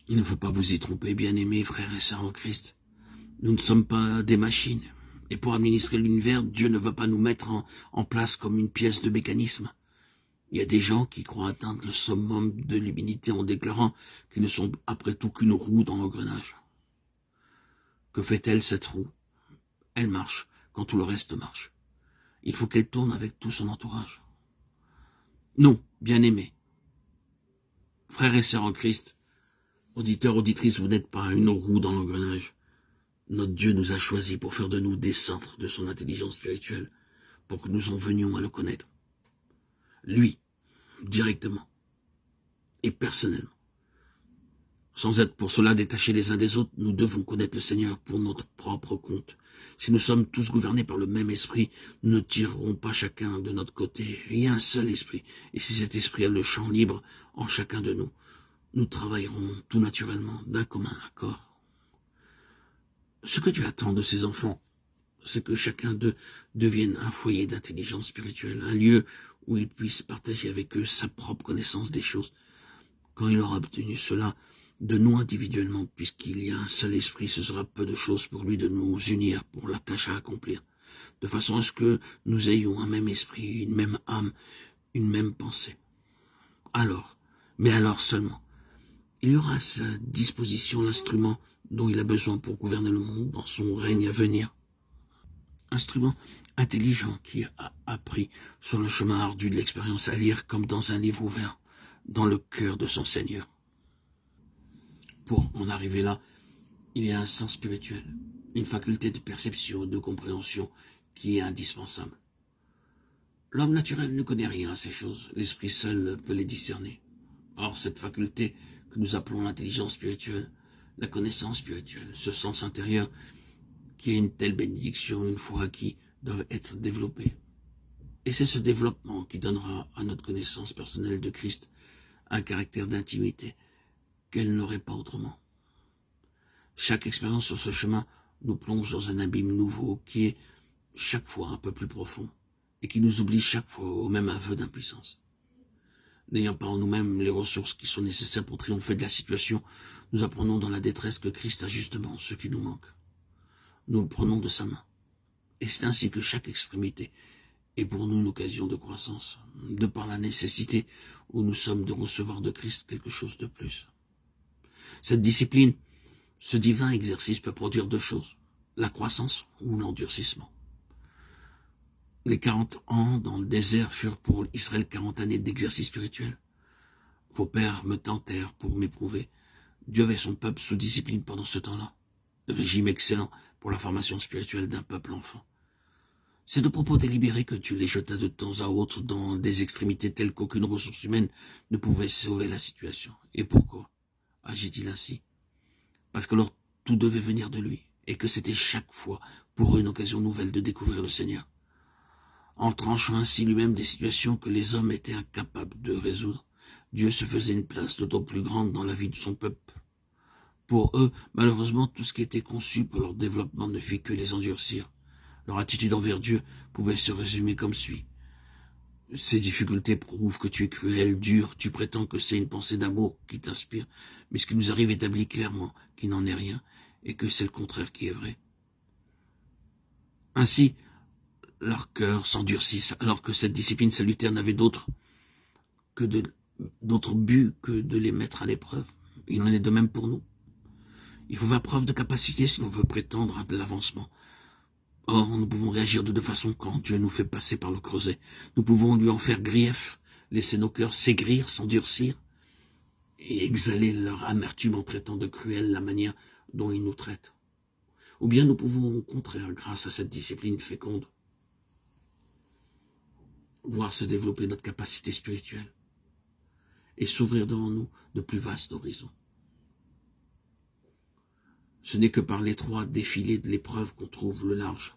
Il ne faut pas vous y tromper, bien-aimés frères et sœurs en Christ. Nous ne sommes pas des machines. Et pour administrer l'univers, Dieu ne va pas nous mettre en place comme une pièce de mécanisme. Il y a des gens qui croient atteindre le summum de l'humanité en déclarant qu'ils ne sont après tout qu'une roue dans l'engrenage. Que fait-elle cette roue? Elle marche quand tout le reste marche. Il faut qu'elle tourne avec tout son entourage. Non, bien-aimés, frères et sœurs en Christ, auditeurs, auditrices, vous n'êtes pas une roue dans l'engrenage. Notre Dieu nous a choisis pour faire de nous des centres de son intelligence spirituelle, pour que nous en venions à le connaître. Lui, directement et personnellement. Sans être pour cela détachés les uns des autres, nous devons connaître le Seigneur pour notre propre compte. Si nous sommes tous gouvernés par le même esprit, nous ne tirerons pas chacun de notre côté. Il y a un seul esprit. Et si cet esprit a le champ libre en chacun de nous, nous travaillerons tout naturellement d'un commun accord. Ce que Dieu attend de ses enfants, c'est que chacun d'eux devienne un foyer d'intelligence spirituelle, un lieu où il puisse partager avec eux sa propre connaissance des choses. Quand il aura obtenu cela de nous individuellement, puisqu'il y a un seul esprit, ce sera peu de choses pour lui de nous unir pour la tâche à accomplir, de façon à ce que nous ayons un même esprit, une même âme, une même pensée. Alors, mais alors seulement, il y aura à sa disposition l'instrument dont il a besoin pour gouverner le monde dans son règne à venir. Instrument intelligent qui a appris sur le chemin ardu de l'expérience à lire comme dans un livre ouvert, dans le cœur de son Seigneur. Pour en arriver là, il y a un sens spirituel, une faculté de perception, de compréhension qui est indispensable. L'homme naturel ne connaît rien à ces choses, l'esprit seul peut les discerner. Or, cette faculté que nous appelons l'intelligence spirituelle, la connaissance spirituelle, ce sens intérieur qui est une telle bénédiction une fois acquis, doivent être développés. Et c'est ce développement qui donnera à notre connaissance personnelle de Christ un caractère d'intimité qu'elle n'aurait pas autrement. Chaque expérience sur ce chemin nous plonge dans un abîme nouveau qui est chaque fois un peu plus profond et qui nous oblige chaque fois au même aveu d'impuissance. N'ayant pas en nous-mêmes les ressources qui sont nécessaires pour triompher de la situation, nous apprenons dans la détresse que Christ a justement ce qui nous manque. Nous le prenons de sa main. Et c'est ainsi que chaque extrémité est pour nous une occasion de croissance, de par la nécessité où nous sommes de recevoir de Christ quelque chose de plus. Cette discipline, ce divin exercice peut produire deux choses, la croissance ou l'endurcissement. Les 40 ans dans le désert furent pour Israël 40 années d'exercice spirituel. Vos pères me tentèrent pour m'éprouver. Dieu avait son peuple sous discipline pendant ce temps-là. Régime excellent pour la formation spirituelle d'un peuple enfant. C'est de propos délibérés que Dieu les jeta de temps à autre dans des extrémités telles qu'aucune ressource humaine ne pouvait sauver la situation. Et pourquoi agit-il ainsi? Parce que alors tout devait venir de lui, et que c'était chaque fois pour eux une occasion nouvelle de découvrir le Seigneur. En tranchant ainsi lui-même des situations que les hommes étaient incapables de résoudre, Dieu se faisait une place d'autant plus grande dans la vie de son peuple. Pour eux, malheureusement, tout ce qui était conçu pour leur développement ne fit que les endurcir. Leur attitude envers Dieu pouvait se résumer comme suit. Ces difficultés prouvent que tu es cruel, dur, tu prétends que c'est une pensée d'amour qui t'inspire, mais ce qui nous arrive établit clairement qu'il n'en est rien et que c'est le contraire qui est vrai. Ainsi, leur cœur s'endurcit alors que cette discipline salutaire n'avait d'autre but que de les mettre à l'épreuve. Il en est de même pour nous. Il faut faire preuve de capacité si l'on veut prétendre à de l'avancement. Or, nous pouvons réagir de deux façons quand Dieu nous fait passer par le creuset. Nous pouvons lui en faire grief, laisser nos cœurs s'aigrir, s'endurcir, et exhaler leur amertume en traitant de cruelle la manière dont il nous traite. Ou bien nous pouvons au contraire, grâce à cette discipline féconde, voir se développer notre capacité spirituelle et s'ouvrir devant nous de plus vastes horizons. Ce n'est que par l'étroit défilé de l'épreuve qu'on trouve le large.